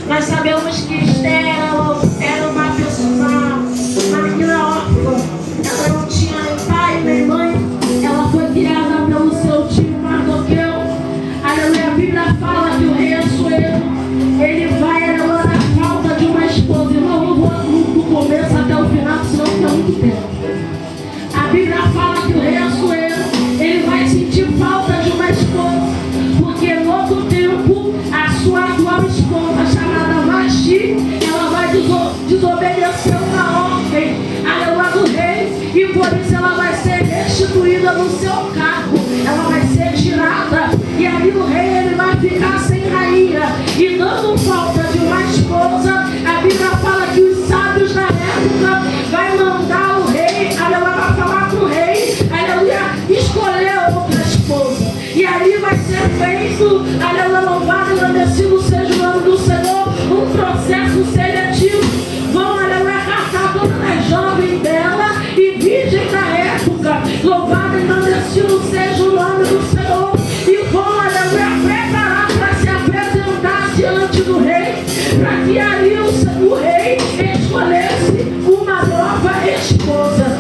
Nós sabemos que Esther era uma pessoa naquela órfã. Ela não tinha nem pai nem mãe. Ela foi criada pelo seu tio Mardoqueu. Aleluia. A Bíblia fala que o rei Assuero, ele vai na falta de uma esposa. Eu não vou do começo até o final, senão fica muito tempo. A Bíblia fala que o rei Assuero, ele vai sentir falta de uma esposa, porque no outro tempo a sua atual esposa, chamada Vasti, ela vai desobedecer uma ordem, aleluia, do rei, e por isso ela vai ser restituída no seu cargo, ela vai ser tirada, e ali o rei, ele vai ficar sem rainha, e dando falta de uma esposa, a Bíblia fala que os sábios da época vai mandar o rei, aleluia, vai falar pro rei, aleluia, escolher outra esposa, e ali vai ser feito, aleluia, louvado e agradecido seja o nome do Senhor, um processo seletivo. Vão, aleluia, catar todas as jovens dela e virgem da época, louvado e agradecido seja o nome do Senhor, e vão, aleluia, preparar para se apresentar diante do rei, para que ali o rei escolhesse uma nova esposa.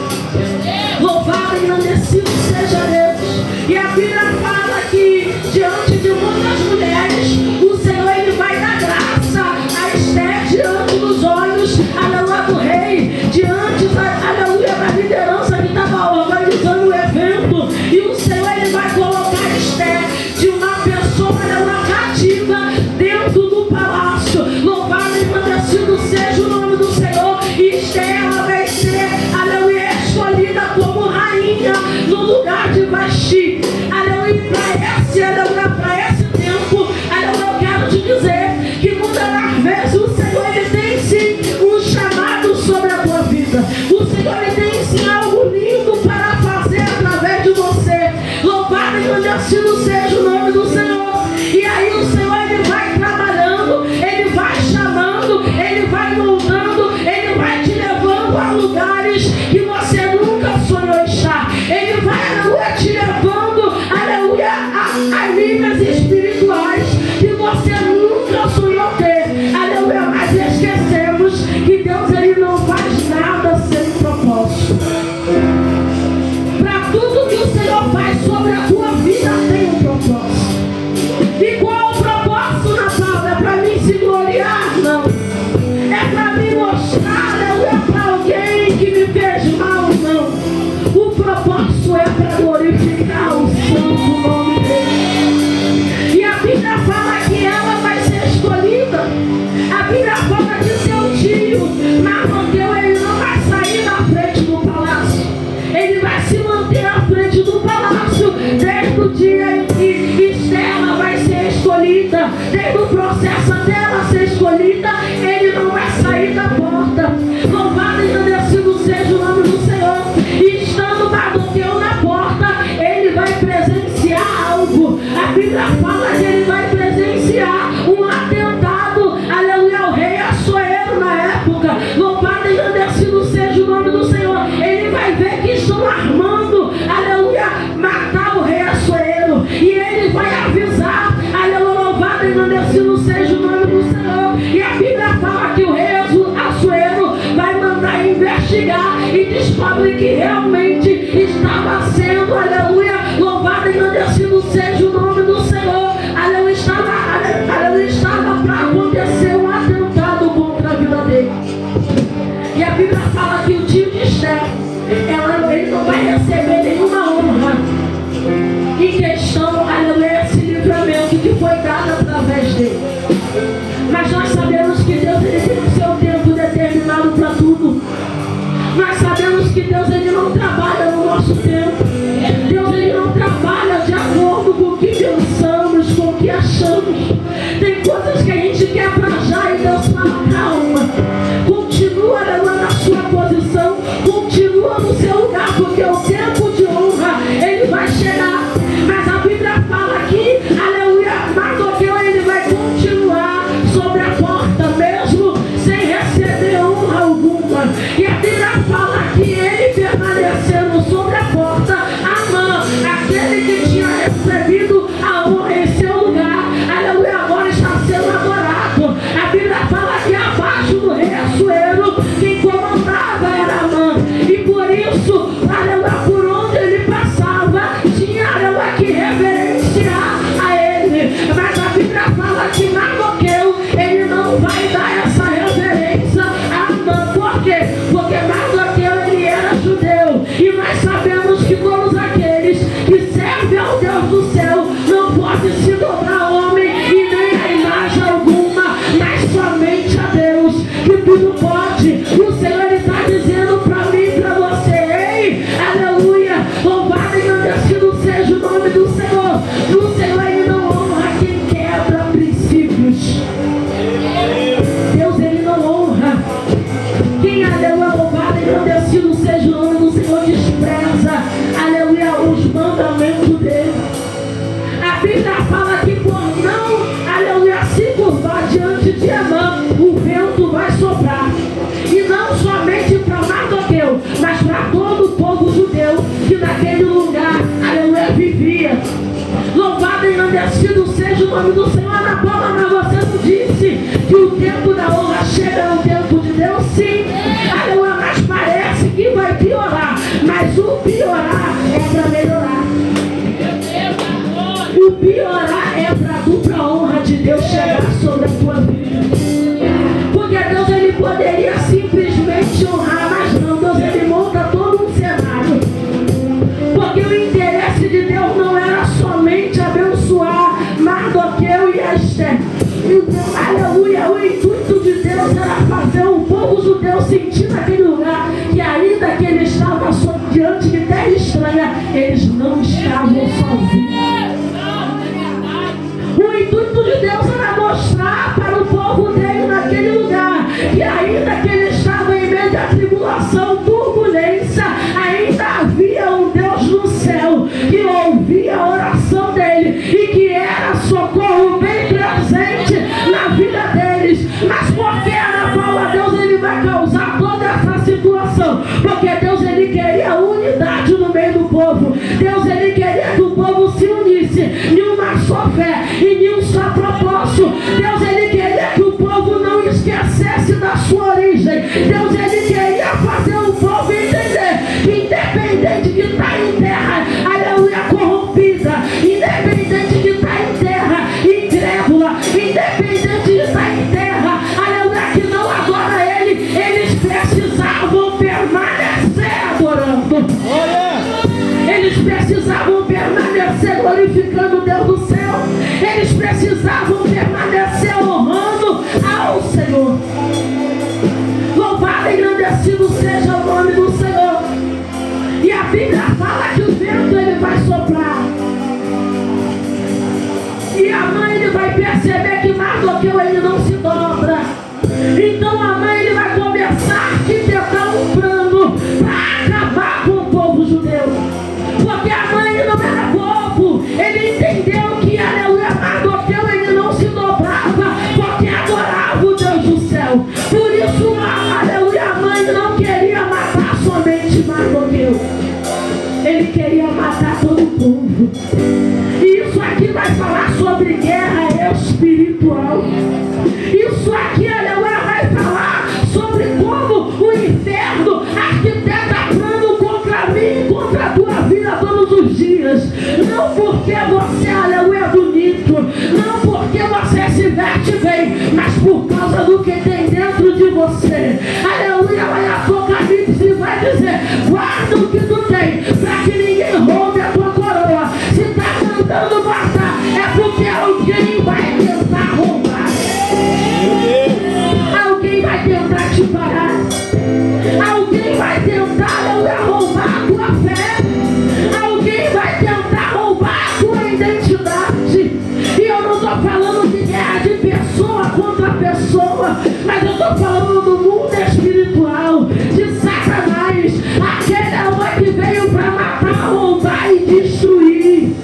Louvado e agradecido seja Deus. E a Bíblia fala que diante de muitas mulheres, o Senhor, ele vai dar graça a Esther diante dos olhos, aleluia, do rei, diante da, aleluia, da liderança que estava organizando o evento, e o Senhor, ele vai colocar Esther de uma pessoa, aleluia, cativa dentro do palácio. Louvado e agradecido seja o nome do Senhor. E Esther, ela vai ser, aleluia, escolhida como rainha no lugar de Vasti. Aleluia, para esse tempo, aleluia, eu quero te dizer que muitas das vezes o Senhor, ele tem sim um chamado sobre a tua vida. O Senhor, ele tem sim algo lindo para fazer através de você. Louvado e agradecido seja o nome do Senhor. E aí o Senhor, ele vai trabalhando, ele vai chamando, ele vai moldando, ele vai te levando a lugares que você nunca sonhou estar. Ele vai, aleluia, te levando, aleluia, a níveis espirituais que você nunca sonhou ter. Aleluia, mas esquecemos que Deus, ele não faz nada sem propósito. Para tudo que o Senhor faz sobre a tua vida tem um propósito. E qual o propósito, Natal? É para mim se gloriar? Não. É para me mostrar, aleluia, para alguém que me fez mal? Não. O propósito é para glorificar o santo nome dele. E a Bíblia fala que ela vai ser escolhida. A Bíblia fala que seu tio Mardoqueu, ele não vai sair da frente do palácio. Ele vai se manter à frente do palácio desde o dia em que Esther vai ser escolhida, desde o processo dela ser escolhida, ele não vai sair da porta. Louvado e agradecido seja o nome do Senhor. E estando Mardoqueu na porta, ele vai presenciar algo. A Bíblia fala que ele vai presenciar um atentado, aleluia, ao rei Assuero na época. Louvado e agradecido seja o nome do Senhor. Ele vai ver que estão armando, aleluia, matar o rei Assuero. E ele vai avisar, aleluia, louvado e agradecido seja o nome do Senhor. E a Bíblia fala que o rei Assuero vai mandar investigar e descobre que realmente estava sendo, aleluia, louvado e agradecido seja o nome do Senhor. Aleluia, estava para acontecer um atentado contra a vida dele. E a Bíblia fala que o tio de Esther, ele não vai receber nenhuma honra em questão, aleluia, esse livramento que foi dado através dele. Mas nós sabemos que Deus, ele tem o seu tempo determinado para tudo. Nós sabemos que Deus, ele não trabalha no nosso tempo. Deus, ele não trabalha de acordo com o que pensamos, com o que achamos. Tem coisas que a gente quer para já e Deus fala, calma, continua, aleluia, na sua posição, continua no seu lugar, porque o tempo de honra, ele vai chegar. Mas a Bíblia fala que, aleluia, Mardoqueu, ele vai continuar sobre a porta. de Amã, o vento vai soprar. E não somente para Mardoqueu, mas para todo o povo judeu que naquele lugar, aleluia, vivia. Louvado e engrandecido seja o nome do Senhor. Na boca, mas você não disse que o tempo da honra chega no tempo de Deus? Sim, aleluia, mas parece que vai piorar. Mas o piorar é para melhorar. O piorar é para a dupla honra de Deus chegar sobre a tua vida. Porque Deus, ele poderia simplesmente honrar, mas não. Deus, ele monta todo um cenário. Porque o interesse de Deus não era somente abençoar Mardoqueu e Esther. Então, aleluia, o intuito de Deus era fazer o povo judeu sentir naquele lugar que ainda que ele estava diante de terra estranha, eles não estavam sozinhos. O intuito de Deus era mostrar para o povo dele naquele lugar que ainda que ele estava em meio à tribulação, turbulência, ainda havia um Deus no céu que ouvia a oração dele e que era socorro bem presente na vida deles. Mas por que na palavra Deus ele vai causar toda essa situação? Porque Deus ele queria unidade no meio do povo. Deus ele queria que o povo se unisse em uma só fé e em um só propósito. Deus ele queria que o povo não esquecesse da sua origem. Deus ele queria fazer o povo entender que independente de estar em terra, aleluia, corrompida, independente de estar em terra incrédula, independente de estar em terra, aleluia, que não adora ele, eles precisavam permanecer adorando. Eles precisavam permanecer glorificando o Deus do céu. Eles precisavam permanecer honrando ao Senhor. Louvado e engrandecido seja o nome do Senhor. E a Bíblia fala que o vento ele vai soprar. E a mãe ele vai perceber que Mardoqueu ele não se dobra. Então a mãe ele vai começar a arquitetar um plano para acabar com o povo judeu. Porque a mãe ele não era bobo. Ele entendeu que, aleluia, Mardoqueu ele não se dobrava porque adorava o Deus do céu. Por isso, aleluia, a mãe não queria matar somente Mardoqueu. Ele queria matar todo o povo. E isso aqui vai falar sobre guerra espiritual. Isso aqui, aleluia, vai falar sobre como o inferno arquiteta plano contra mim e contra a tua vida todos os dias. Não porque você, aleluia, é bonito, não porque você se veste bem, mas por causa do que tem dentro de você. Aleluia, lá em Apocalipse vai dizer: guarda o que tu tem, para que ninguém roube a tua coroa. Se está tentando matar, é porque alguém vai tentar roubar. Alguém vai tentar te parar. Alguém vai tentar, aleluia, roubar a tua fé. Alguém vai tentar roubar a tua identidade. E eu não estou falando de guerra de pessoa contra pessoa, mas eu estou falando do mundo espiritual, de Satanás, aquele que veio para matar, roubar e destruir.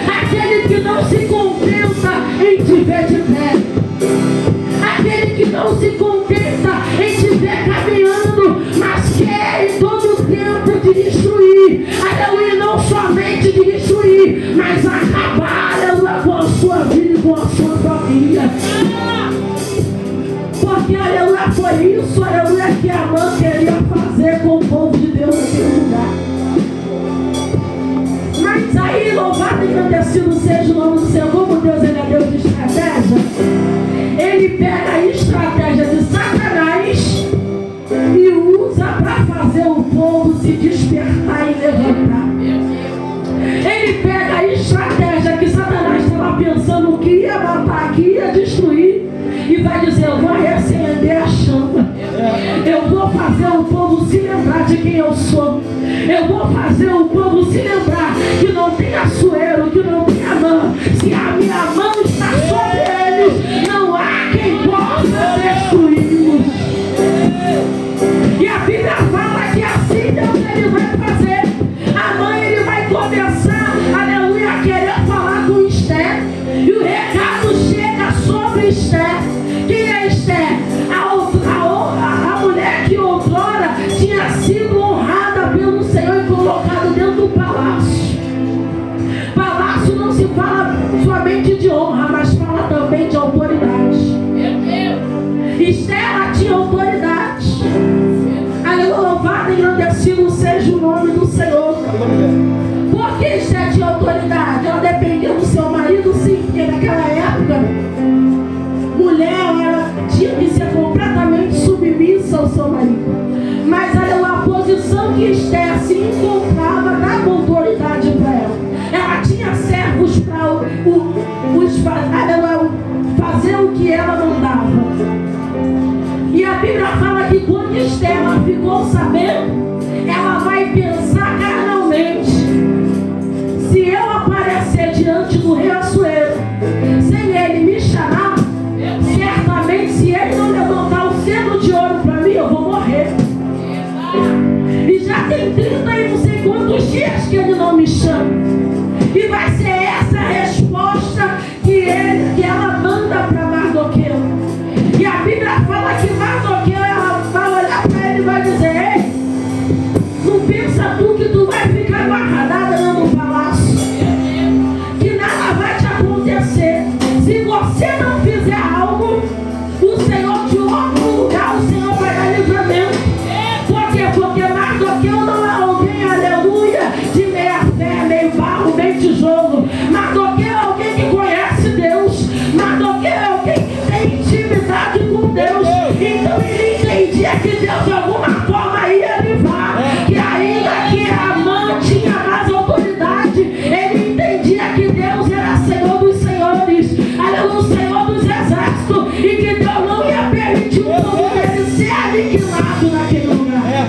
Aquele que não se contenta em te ver de pé, aquele que não se contenta em te ver caminhando, mas quer em todo o tempo de destruir, aleluia, não somente de destruir, mas acabar, aleluia, com a sua vida e com a sua família. Porque, aleluia, foi isso, aleluia, que a mãe queria fazer com o povo de Deus naquele lugar. Mas aí, louvado e agradecido seja o nome do Senhor. Como Deus ele é Deus de estratégia, ele pega a estratégia de Satanás e usa para fazer o povo se despertar e levantar. Ele pega a estratégia que Satanás estava pensando que ia matar, que ia destruir, e vai dizer: eu vou reacender a chama. Eu vou fazer o povo se lembrar de quem eu sou. Eu vou fazer o povo se lembrar que não tem açoeiro, que não tem a mão. Se a minha mão está sobre eles, não há quem possa destruí-los. E a Bíblia fala que assim Deus ele vai fazer. A mãe ele vai começar, aleluia, a querer falar com Esther. E o recado fazer o que ela mandava. E a Bíblia fala que quando Esther ficou sabendo, ela vai pensar carnalmente: se eu aparecer diante do rei Assuero, sem ele me chamar, certamente se ele não levantar o selo de ouro para mim, eu vou morrer. E já tem 30 e não sei quantos dias que ele não me chama. E vai ser essa a resposta que ela manda para Mardoqueu. E a Bíblia fala que Mardoqueu, ela vai olhar para ele e vai dizer: ei, não pensa tu que tu vai ficar amarrada dentro do palácio, que nada vai te acontecer. Se você não fizer algo, o Senhor de outro lugar, o Senhor vai dar livramento. Por quê? Porque Mardoqueu não é alguém, aleluia, de meia fé, meio barro, meio tijolo. Mardoqueu é alguém que conhece Deus. Mardoqueu é alguém que tem intimidade com Deus. Então ele entendia que Deus de alguma forma ia livrar, que ainda que a mãe tinha mais autoridade, ele entendia que Deus era Senhor dos senhores, aleluia, o Senhor dos exércitos, e que Deus não ia permitir o povo dele ser aniquilado naquele lugar.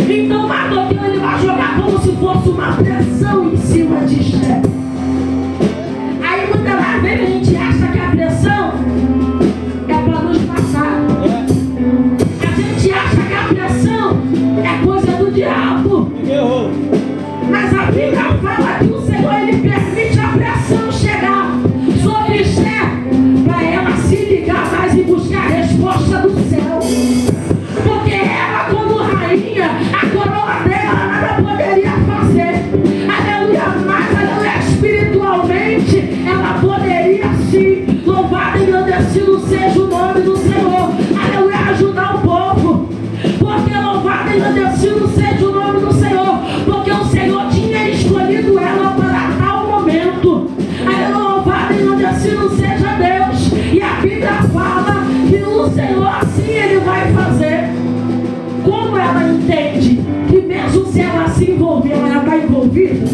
Então Mardoqueu, ele vai jogar como se fosse uma pressão em cima de Esther. Aí muitas vezes a gente acha que a pressão é para nos passar. A gente acha que a pressão é coisa do diabo. Mas a Bíblia fala que o Senhor, ele permite a pressão chegar sobre Esther, para ela se ligar mais e buscar a resposta do céu. Porque ela, como rainha, a coroa dela nada poderia fazer. Aleluia, mas aleluia, espiritualmente ela poderia sim. Louvado e engrandecido seja o nome do Senhor. Aleluia, ajudar o povo. Porque louvado e engrandecido seja o nome do Senhor. Porque o Senhor tinha escolhido ela para tal momento. Aleluia, louvado e engrandecido seja Deus. E a Bíblia fala que o Senhor assim ele vai fazer. Como ela entende que mesmo se ela se envolver, ela está envolvida?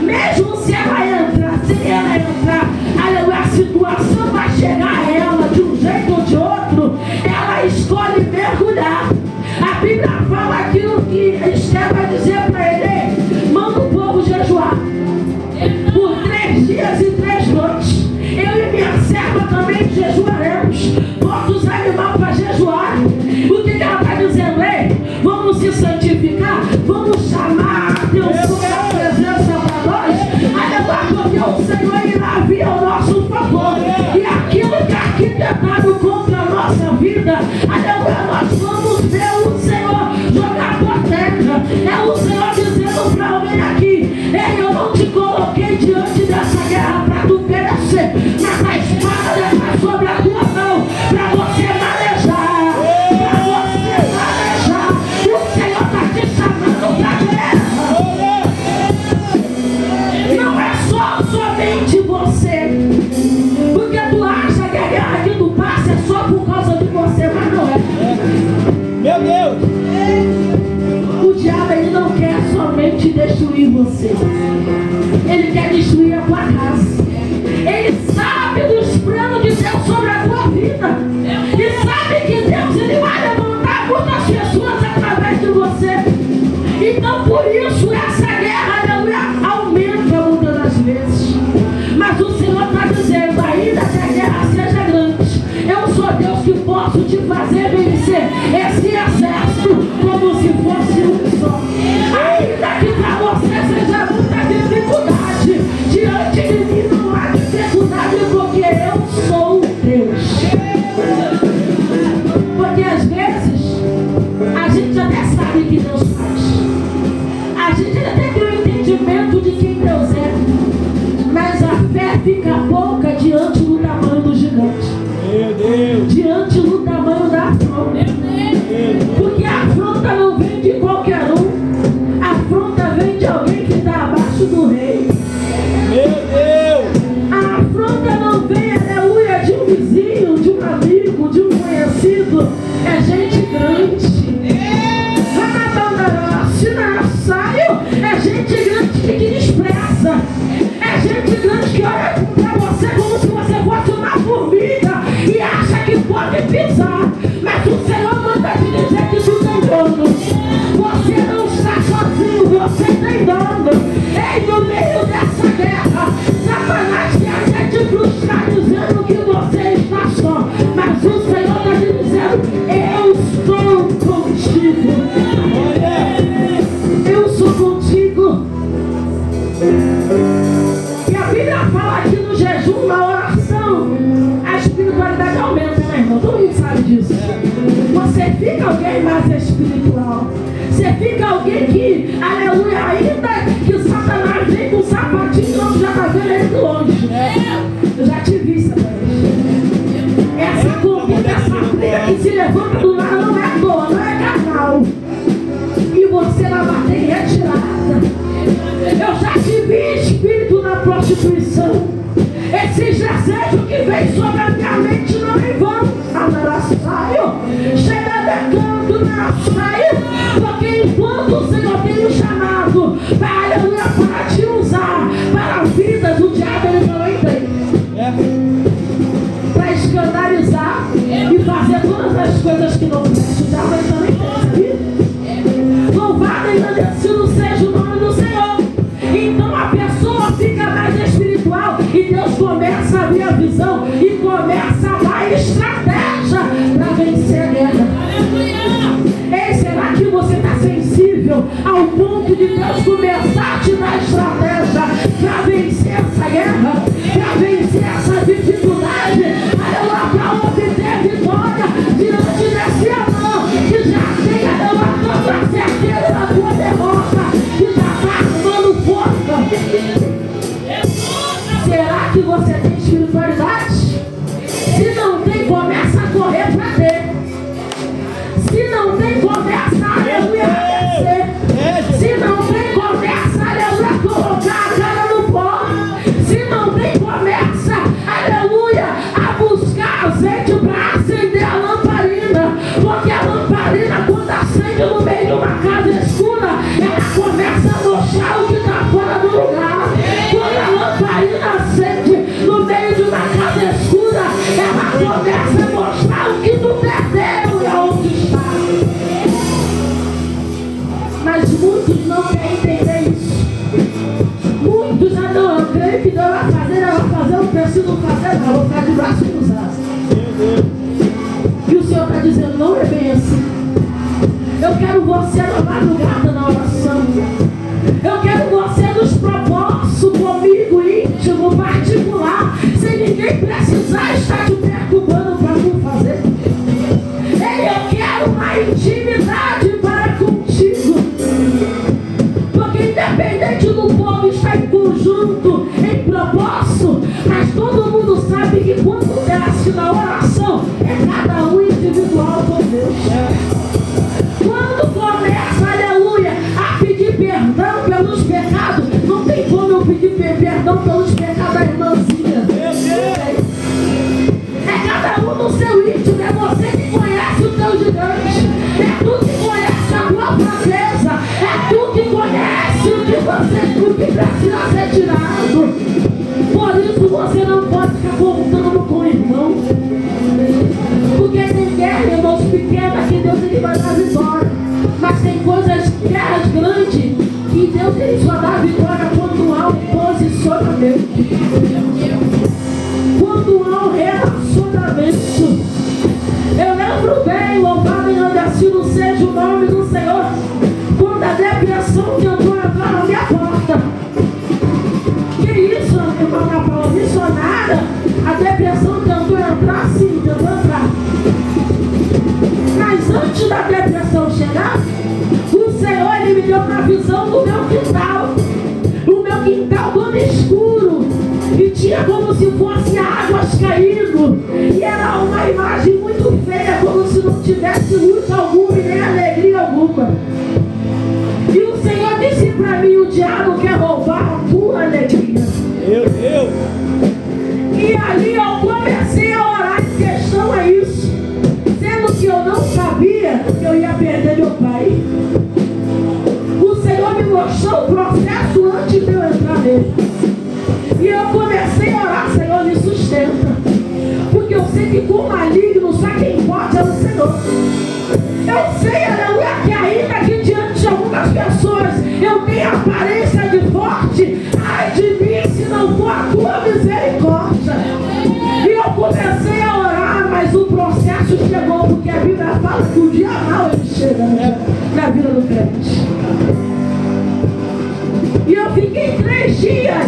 Mesmo se ela entrar, sem ela entrar, aleluia, a situação vai chegar a ela de um jeito ou de outro, ela escolhe mergulhar. A Bíblia fala aquilo que Esther vai dizer para ele: manda o povo jejuar por 3 dias e 3 noites. Eu e minha serva também jejuaremos. Bota os animais para jejuar. O que ela está dizendo? Ei, vamos se santificar, vamos chamar a atenção da presença para nós. Aleluia, porque o Senhor irá vir ao nosso favor. E aquilo que é arquitetado contra a nossa vida, aleluia, nós vamos ver o Senhor jogar por terra. É o Senhor dizendo para alguém aqui: ei, eu não te coloquei diante dessa guerra para tu perecer, mas a espada está sobre a tua mão para você manejar. Para você manejar. E o Senhor está te chamando para a guerra. Não é somente você. Porque tu acha que a guerra que tu passa é só por causa de você, mas não é. Meu Deus! O diabo, ele não quer somente destruir você. Ele quer destruir a tua casa. Ele sabe dos planos de Deus sobre a tua vida. E sabe que Deus, ele vai levantar muitas pessoas através de você. Então por isso essa guerra, aleluia, aumenta muitas das vezes. Mas o Senhor está dizendo: ainda que a guerra seja grande, eu sou Deus que posso te fazer vencer esse exército como se fosse um só. Ainda que para você seja muita dificuldade, avisar, mas o Senhor manda te dizer que tu tem dono. Você não está sozinho, você tem dono. Ei, no meio dessa guerra, Satanás quer até te frustrar dizendo que você está só, mas o Senhor está te dizendo: eu estou contigo. Eu sou contigo. E a Bíblia fala aqui no jejum, na oração, a espiritualidade aumenta, né, irmão? Todo mundo sabe disso. Você fica alguém mais espiritual. Você fica alguém que, aleluia, ainda que Satanás vem com o sapatinho, não já está vendo ele de longe. Eu já te vi, Satanás. Essa corrida, essa briga que se levanta do nada não é boa, não é carnal. E você vai bater em retirada. Eu já te vi, espírito da prostituição. Esses desejos que vem sobre a minha mente não me vão. Chega de canto, não saio. Porque enquanto o Senhor tem um chamado para te usar para vidas, o diabo ele não entende. Para escandalizar e fazer todas as coisas que não prestam. O diabo ele não entende. Louvado e agradecido seja o nome do Senhor. Então a pessoa fica mais espiritual e Deus começa a abrir a visão e começa a dar estratégia para vencer a guerra. Ei, será que você está sensível ao ponto de Deus começar a te dar estratégia para vencer essa guerra, para vencer essa dificuldade, para obter vitória diante desse anão que já tem toda a certeza da tua derrota, que já está armando força? Será que você tem espiritualidade? Se não tem, começa a correr para ter. Se não tem, começa a aleluia agradecer. Se não tem, começa a aleluia colocar a cara no pó. Se não tem, começa aleluia a buscar azeite para acender a lamparina. Porque a lamparina, quando acende no meio de uma casa escura, ela começa a mostrar o que está fora do lugar. Quando a lamparina acende no meio de uma casa escura, ela começa a mostrar o que tu perdeu e aonde está. Mas muitos não querem entender isso. Muitos já não, eu creio que Deus vai fazer, eu não preciso fazer, não, eu vou ficar de braço cruzado. E o Senhor está dizendo: não é bem assim. Eu quero você na madrugada na oração. Eu quero você nos propósitos comigo, íntimo, particular, sem ninguém precisar estar te perturbando para tu fazer. Ei, eu quero uma intimidade para contigo. Porque independente do povo estar em conjunto, em propósito, mas todo mundo sabe que quando desce na oração, é cada um individual com Deus. Quando começa, aleluia, a pedir perdão pelos pecados, não tem como eu pedir perdão pelos pecados da irmãzinha. É cada um no seu íntimo, é você que conhece o teu gigante, é tu que conhece a tua fraqueza, é tu que conhece o que precisa ser tirado. Por isso você não pode ficar contando com o irmão, porque tem guerra, irmãos, pequenas que Deus ele vai dar vitória, mas tem coisas, guerras grandes, que Deus ele só dá vitória quando há um posicionamento, quando há um relacionamento. Eu lembro bem, louvado e engrandecido seja o nome do Senhor, quando a depressão tentou entrar na minha porta. Que isso, irmão, na palavra missionária, a depressão tentou entrar, sim, tentou entrar. Mas antes da depressão chegar, o Senhor ele me deu uma visão do meu quintal. O meu quintal todo escuro, e tinha como se fosse águas caindo, e era uma imagem muito feia, como se não tivesse luz alguma e nem alegria alguma. E o Senhor disse para mim: o diabo quer roubar a tua alegria. E ali eu comecei a orar em questão a isso, sendo que eu não sabia que eu ia perder meu pai. O Senhor me mostrou o processo antes de eu entrar nele. E eu comecei a orar: Senhor, me sustenta. Porque eu sei que com o maligno só quem pode Senhor. Eu sei, aleluia, que ainda que diante de algumas pessoas eu tenho aparência de forte, ai de mim se não for a tua misericórdia. E eu comecei a orar, mas o processo chegou, porque a Bíblia fala que o dia mau ele chega na vida do crente. E eu fiquei 3 dias,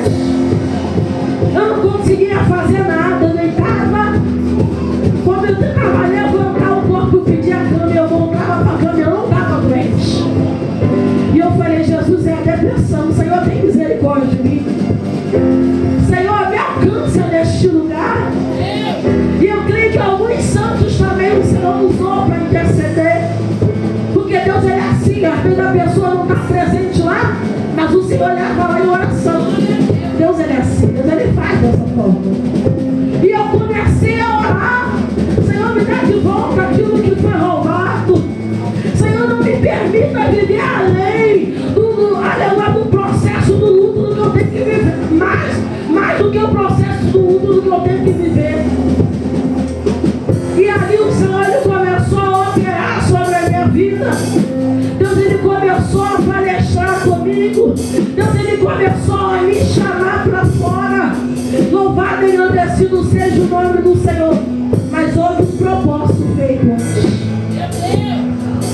eu não conseguia fazer nada, eu deitava, quando eu tentava levantar o corpo, eu pedia a cama, eu voltava para a cama, eu não estava doente. E eu falei, Jesus, é a depressão, Senhor, tem misericórdia de mim. Senhor, me alcança neste lugar. E eu creio que alguns santos também o Senhor usou para interceder. Porque Deus é assim, às vezes a pessoa não está presente lá, mas o Senhor leva lá em oração. Deus ele é assim, Deus ele faz dessa forma. E eu comecei a orar. Senhor, me dá de volta aquilo que foi roubado. Senhor, não me permita viver além do processo do luto do que eu tenho que viver. Mais do que o processo do luto do que eu tenho que viver. E ali o Senhor ele começou a operar sobre a minha vida. Deus ele começou a palestrar comigo. Deus ele começou a me chamar para fora. Louvado e engrandecido seja o nome do Senhor. Mas houve um propósito feito antes.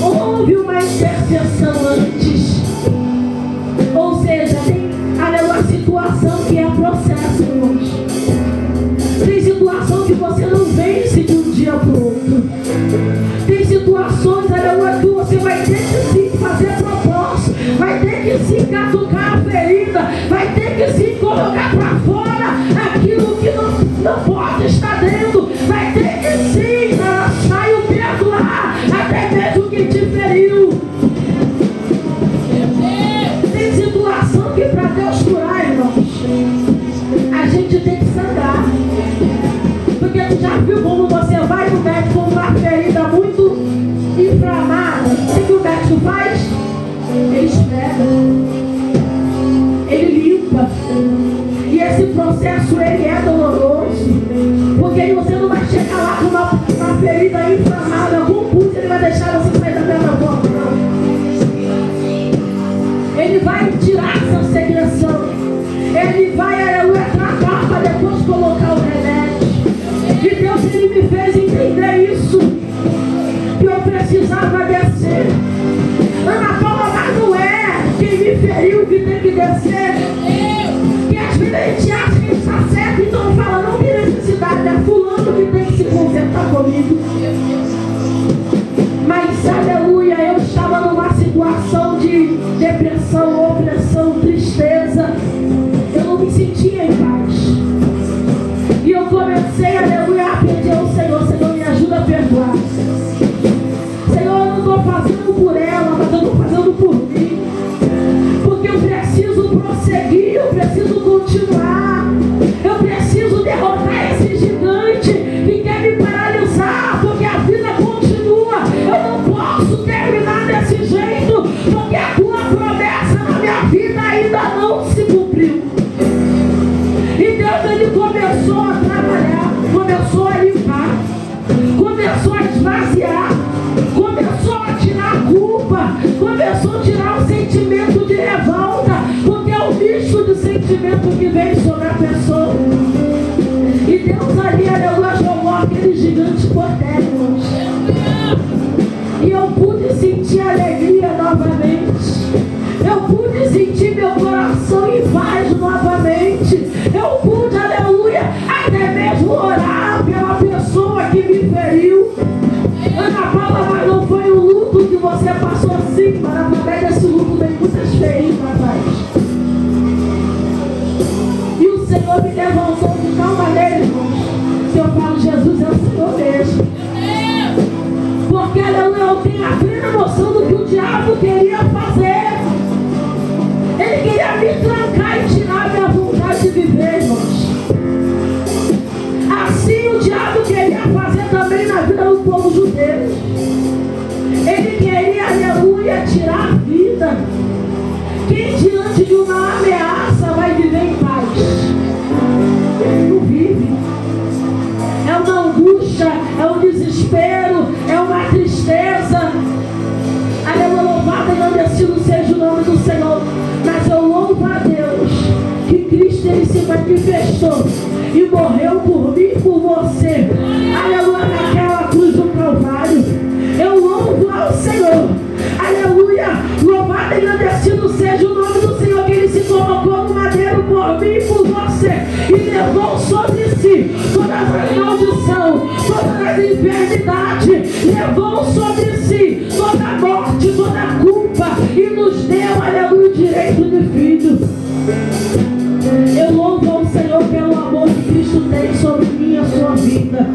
Houve uma intercessão antes. Ou seja, tem uma situação que é processo, irmãos. Tem situação que você não vence de um dia para o outro. Tem situações, que você vai ter que sim fazer propósito, vai ter que sim catucar a ferida, vai ter que sim colocar para fora aquilo que não pode estar dentro, vai ter que sim achar e o perdoar até mesmo que te feriu. Tem situação que para Deus curar, irmãos, a gente tem que sangrar. Porque tu já viu como você vai no médico com uma ferida muito inflamada? O que o médico faz? Ele esfrega, ele limpa. E esse processo ele é doloroso, porque aí você não vai chegar lá com uma ferida inflamada, algum pulso ele vai deixar você sair da mesma forma, não. Ele vai tirar essa secreção, ele vai tratar para depois colocar o remédio. E Deus ele me fez entender isso, que eu precisava descer. Ana Paula, mas não é quem me feriu que tem que descer. Que às vezes a gente acha que está certo, então fala, não tem necessidade, é fulano que tem que se consertar comigo. Mas aleluia, eu estava numa situação de depressão, opressão, tristeza. Eu não me sentia em paz. E eu comecei, aleluia, a pedir ao Senhor, Senhor, me ajuda a perdoar. Senhor, eu não estou fazendo por ela, mas eu estou fazendo por mim. Porque eu preciso prosseguir, eu preciso continuar. Eu preciso derrotar esse gigante que quer me paralisar, porque a vida continua. Eu não posso terminar desse jeito, porque a tua promessa na minha vida ainda não se cumpriu. E Deus ele começou a trabalhar, começou a limpar, começou a esvaziar, começou a tirar a culpa, começou a tirar o sentimento de revolta, porque é o misto de sentimento que vem sobre a pessoa. E Deus ali, aleluia, jogou aquele gigante por terra, irmãos. E eu pude sentir alegria novamente. Eu pude sentir meu coração em paz novamente. Eu pude, aleluia, até mesmo orar pela pessoa que me feriu. Ana Paula, mas não foi o luto que você passou assim, mas através desse luto tem muitas feridas, rapaz. E o Senhor me levantou de tal maneira, irmãos, que eu falo, Jesus é o Senhor mesmo. Porque, aleluia, eu tenho a plena noção do que o diabo queria fazer. Ele queria me trancar e tirar a minha vontade de viver, irmãos. Assim o diabo queria fazer também na vida do povo judeu. Ele queria, aleluia, tirar a vida. Quem diante de uma ameaça vai viver em paz? Não vive. É uma angústia, é um desespero, é uma tristeza. manifestou e morreu por mim e por você. Aleluia, naquela cruz do Calvário. Eu louvo ao Senhor. Aleluia, louvado e agradecido seja o nome do Senhor, que Ele se colocou no madeiro por mim e por você e levou sobre si todas as maldição, todas as enfermidades, levou sobre si toda a morte, toda a culpa e nos deu, aleluia, o direito de filho. Eu louvo ao Senhor pelo amor que Cristo tem sobre mim e a sua vida,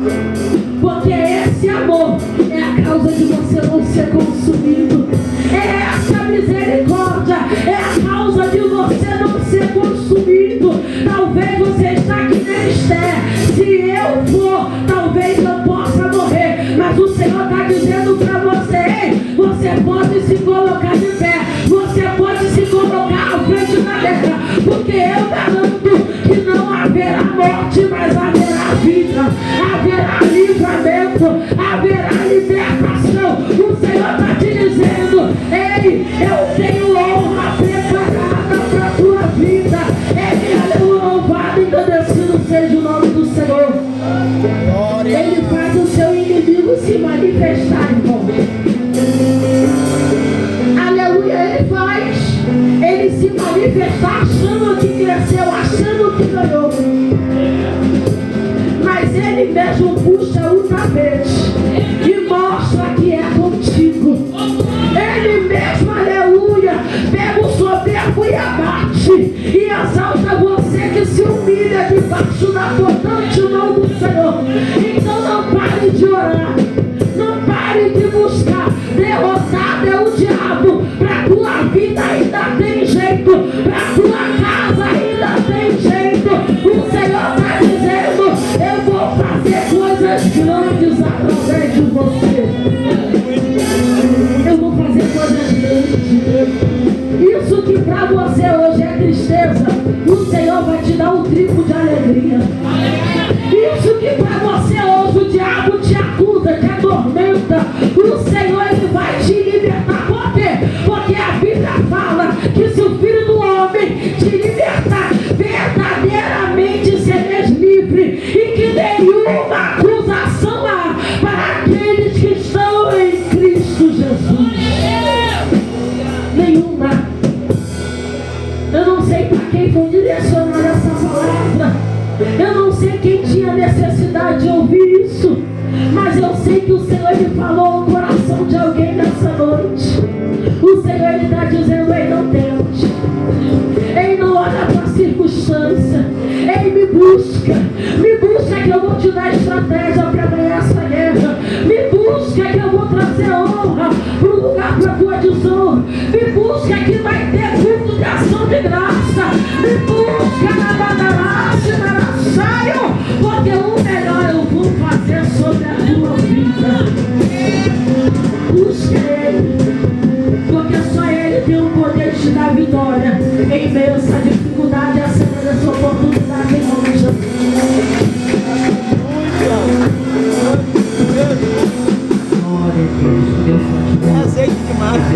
porque esse amor é a causa de você não ser consumido. É essa misericórdia, é a causa de você não ser consumido. Talvez você está aqui nem Esther. Se eu for, talvez eu possa morrer, mas o Senhor está dizendo para você: ei, você pode se colocar de pé, você pode se colocar à frente da guerra, porque eu garanto que não haverá morte, mas haverá vida, haverá livramento, haverá libertação. O Senhor está te dizendo: ei, eu tenho honra preparada para a tua vida. Ele louvado e agradecido seja o nome do Senhor. Ele faz o seu inimigo se manifestar, irmão. Aleluia, ele faz ele se manifestar achando que cresceu, achando que ganhou. Mas ele mesmo puxa o tapete e mostra que é contigo. Ele mesmo, aleluia, pega o soberbo e abate e exalta você que se humilha debaixo da potente mão do Senhor. Então não pare de orar, não pare de buscar. Derrotado é o diabo. Para tua vida ainda tem jeito, para tua casa ainda tem jeito. O Senhor está dizendo: eu vou fazer coisas grandes através de você. Eu vou fazer coisas grandes. Isso que para você hoje é tristeza, o Senhor vai te dar um triplo de alegria. Isso que para você hoje o diabo te acusa, te atormenta, o Senhor ele vai te libertar. Por quê? Porque a Bíblia fala que se o Filho do Homem te libertar, verdadeiramente sereis livre, e que nenhuma acusação há para aqueles que estão em Cristo Jesus. Nenhuma. Eu não sei para quem foi direcionada essa palavra, eu não sei quem tinha necessidade de ouvir isso, mas eu sei que o Senhor ele falou ao coração de alguém nessa noite. O Senhor ele está dizendo: ei, não tente, ei, não olha para a circunstância, ei, me busca que eu vou te dar estratégia para ganhar essa guerra, me busca que eu vou trazer honra para o lugar para a tua desonra, me busca que vai ter culto de ação de graça, me busca na badalaça, na saio, porque o melhor eu vou fazer sobre a tua vida. Busca Ele, porque só Ele tem o poder de te dar vitória em meio a